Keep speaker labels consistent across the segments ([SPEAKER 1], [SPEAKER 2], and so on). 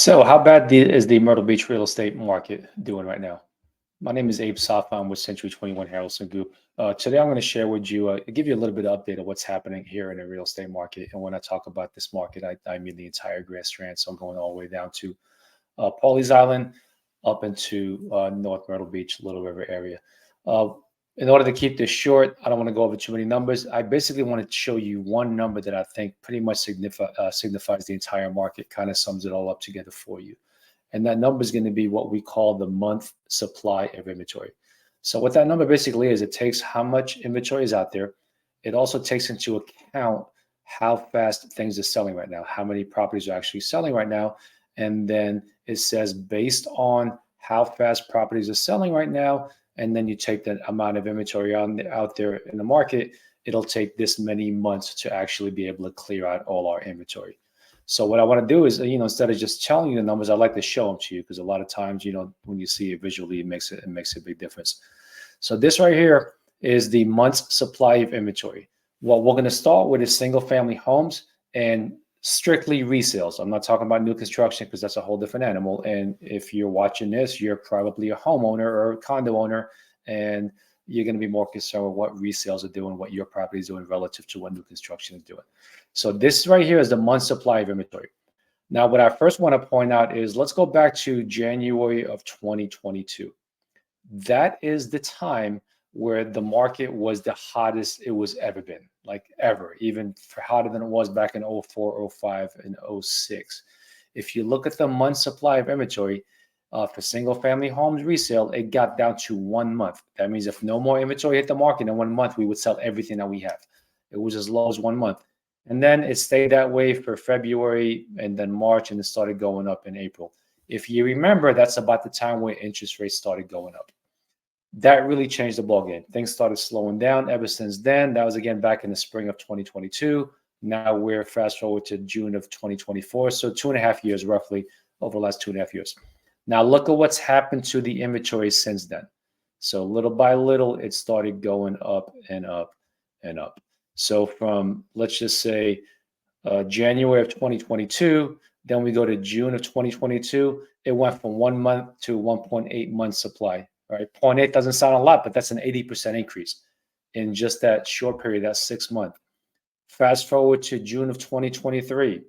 [SPEAKER 1] So, how bad is the Myrtle Beach real estate market doing right now? My name is Abe Safa. I'm with Century 21 Harrelson Group. Today, I'm going to share with you, give you a little bit of update of what's happening here in the real estate market. And when I talk about this market, I mean the entire Grand Strand. So, I'm going all the way down to Pawley's Island up into North Myrtle Beach, Little River area. Uh, in order to keep this short, I don't want to go over too many numbers. I basically want to show you one number that I think pretty much signifies the entire market, kind of sums it all up together for you. And that number is going to be what we call the month supply of inventory. So what that number basically is, it takes how much inventory is out there. It also takes into account how fast things are selling right now, how many properties are actually selling right now. And then it says based on how fast properties are selling right now, and then you take that amount of inventory out there in the market, it'll take this many months to actually be able to clear out all our inventory. So what I want to do is, instead of just telling you the numbers, I like to show them to you because a lot of times, when you see it visually, it makes a big difference. So this right here is the month's supply of inventory. What we're going to start with is single family homes and strictly resales. I'm not talking about new construction because that's a whole different animal. And if you're watching this, you're probably a homeowner or a condo owner, and you're going to be more concerned with what resales are doing, what your property is doing relative to what new construction is doing. So this right here is the month supply of inventory. Now, what I first want to point out is let's go back to January of 2022. That is the time where the market was the hottest it was ever been, like ever, even hotter than it was back in 04, 05, and 06. If you look at the month supply of inventory for single family homes resale, it got down to 1 month. That means if no more inventory hit the market in 1 month, we would sell everything that we have. It was as low as 1 month. And then it stayed that way for February and then March, and it started going up in April. If you remember, that's about the time where interest rates started going up. That really changed the ballgame. Things started slowing down ever since then. That was again back in the spring of 2022. Now we're fast forward to June of 2024. So 2.5 years roughly over the last 2.5 years. Now look at what's happened to the inventory since then. So little by little, it started going up and up and up. So from, let's just say, January of 2022, then we go to June of 2022, it went from 1 month to 1.8 months supply. Right, 0.8 doesn't sound a lot, but that's an 80% increase in just that short period, that 6 month. Fast forward to June of 2023,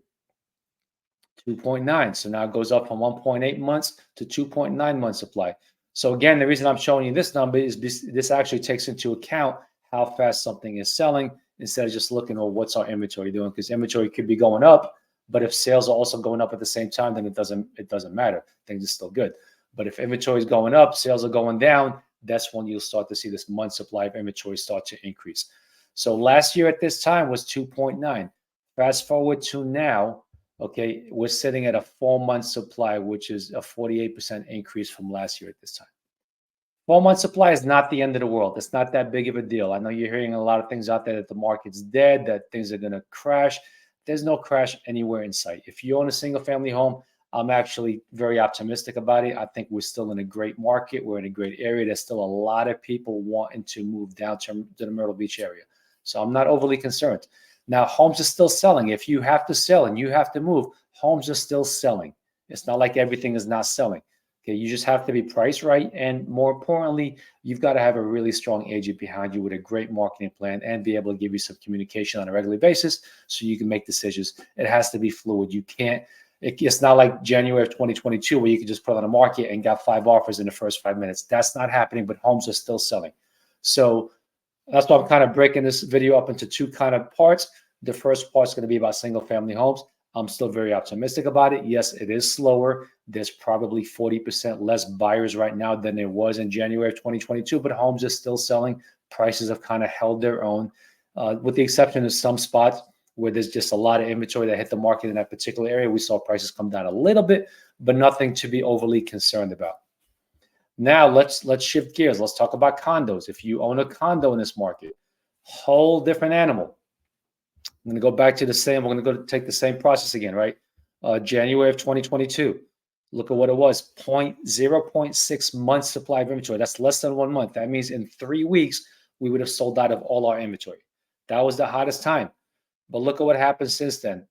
[SPEAKER 1] 2.9. So now it goes up from 1.8 months to 2.9 months supply. So again, the reason I'm showing you this number is this actually takes into account how fast something is selling instead of just looking at what's our inventory doing, because inventory could be going up, but if sales are also going up at the same time, then it doesn't matter. Things are still good. But if inventory is going up, sales are going down, that's when you'll start to see this month supply of inventory start to increase. So last year at this time was 2.9. Fast forward to now, okay, we're sitting at a 4-month supply, which is a 48% increase from last year at this time. 4-month supply is not the end of the world. It's not that big of a deal. I know you're hearing a lot of things out there that the market's dead, that things are going to crash. There's no crash anywhere in sight. If you own a single family home, I'm actually very optimistic about it. I think we're still in a great market. We're in a great area. There's still a lot of people wanting to move down to the Myrtle Beach area. So I'm not overly concerned. Now, homes are still selling. If you have to sell and you have to move, homes are still selling. It's not like everything is not selling. Okay, you just have to be priced right. And more importantly, you've got to have a really strong agent behind you with a great marketing plan and be able to give you some communication on a regular basis so you can make decisions. It has to be fluid. You can't. It's not like January of 2022 where you could just put on a market and got 5 offers in the first 5 minutes. That's not happening, but homes are still selling. So that's why I'm kind of breaking this video up into 2 kind of parts. The first part is going to be about single family homes. I'm still very optimistic about it. Yes, it is slower. There's probably 40% less buyers right now than there was in January of 2022, but homes are still selling. Prices have kind of held their own, with the exception of some spots where there's just a lot of inventory that hit the market in that particular area. We saw prices come down a little bit, but nothing to be overly concerned about. Now let's shift gears. Let's talk about condos. If you own a condo in this market, whole different animal. I'm going to go back to the same. We're going to go take the same process again, right? January of 2022. Look at what it was: 0.6 months supply of inventory. That's less than 1 month. That means in 3 weeks we would have sold out of all our inventory. That was the hottest time. But look at what happened since then.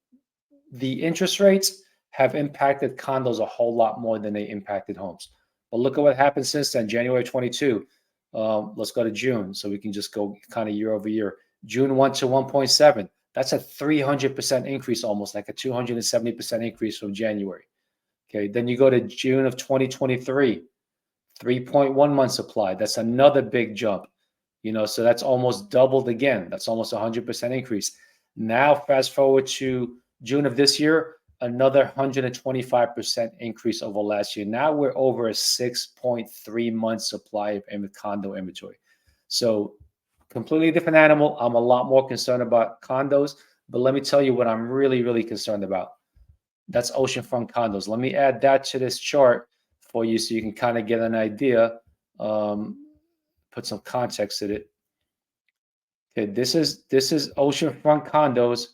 [SPEAKER 1] The interest rates have impacted condos a whole lot more than they impacted homes. But look at what happened since then, January 22. Let's go to June so we can just go kind of year over year. June 1 to 1.7. That's a 300% increase, almost like a 270% increase from January. Okay, then you go to June of 2023, 3.1 month supply. That's another big jump. So that's almost doubled again. That's almost 100% increase. Now, fast forward to June of this year, another 125% increase over last year. Now we're over a 6.3 month supply of condo inventory. So completely different animal. I'm a lot more concerned about condos, but let me tell you what I'm really, really concerned about. That's oceanfront condos. Let me add that to this chart for you so you can kind of get an idea, put some context in it. Okay, this is oceanfront condos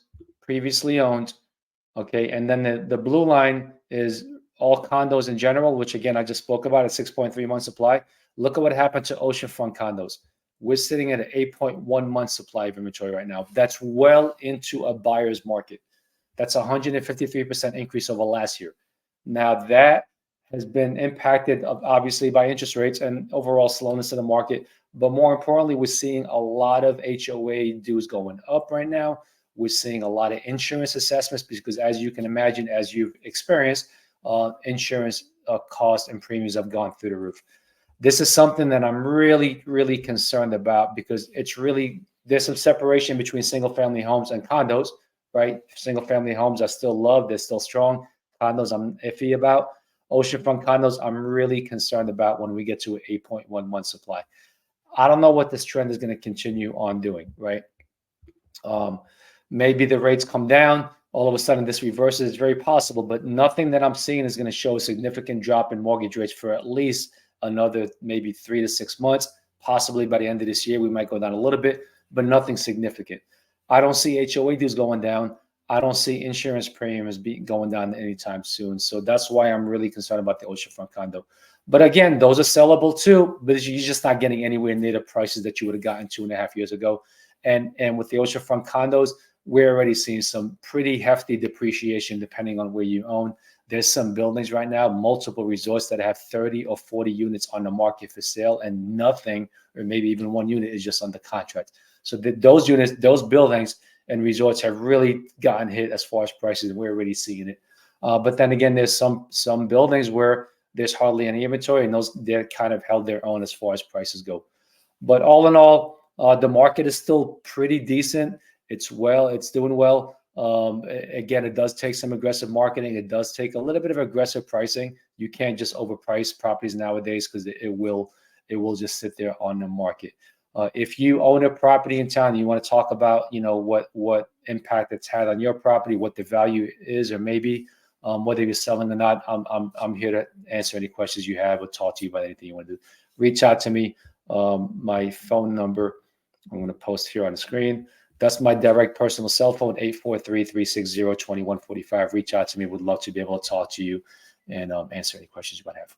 [SPEAKER 1] previously owned. Okay, and then the blue line is all condos in general, which again I just spoke about, a 6.3 month supply. Look at what happened to oceanfront condos. We're sitting at an 8.1 month supply of inventory right now. That's well into a buyer's market. That's a 153% increase over last year. Now that has been impacted obviously by interest rates and overall slowness in the market. But more importantly, we're seeing a lot of HOA dues going up right now. We're seeing a lot of insurance assessments because, as you can imagine, as you've experienced, insurance costs and premiums have gone through the roof. This is something that I'm really, really concerned about because there's some separation between single-family homes and condos, right? Single-family homes are still loved. They're still strong. Condos I'm iffy about. Oceanfront condos I'm really concerned about when we get to an 8.1 month supply. I don't know what this trend is going to continue on doing, right? Maybe the rates come down. All of a sudden, this reverses. It's very possible, but nothing that I'm seeing is going to show a significant drop in mortgage rates for at least another maybe 3 to 6 months. Possibly by the end of this year, we might go down a little bit, but nothing significant. I don't see HOA dues going down. I don't see insurance premiums going down anytime soon. So that's why I'm really concerned about the oceanfront condo. But again, those are sellable too, but you're just not getting anywhere near the prices that you would have gotten 2.5 years ago. And with the oceanfront condos, we're already seeing some pretty hefty depreciation depending on where you own. There's some buildings right now, multiple resorts that have 30 or 40 units on the market for sale, and nothing, or maybe even one unit, is just under contract. So those units, those buildings and resorts have really gotten hit as far as prices, and we're already seeing it. But then again, there's some buildings where there's hardly any inventory, and they're kind of held their own as far as prices go. But all in all, the market is still pretty decent. It's doing well. Again, it does take some aggressive marketing. It does take a little bit of aggressive pricing. You can't just overprice properties nowadays because it will just sit there on the market. If you own a property in town, and you want to talk about, what impact it's had on your property, what the value is, or maybe whether you're selling or not, I'm here to answer any questions you have or talk to you about anything you want to do. Reach out to me. My phone number, I'm going to post here on the screen. That's my direct personal cell phone, 843-360-2145. Reach out to me. Would love to be able to talk to you and answer any questions you might have.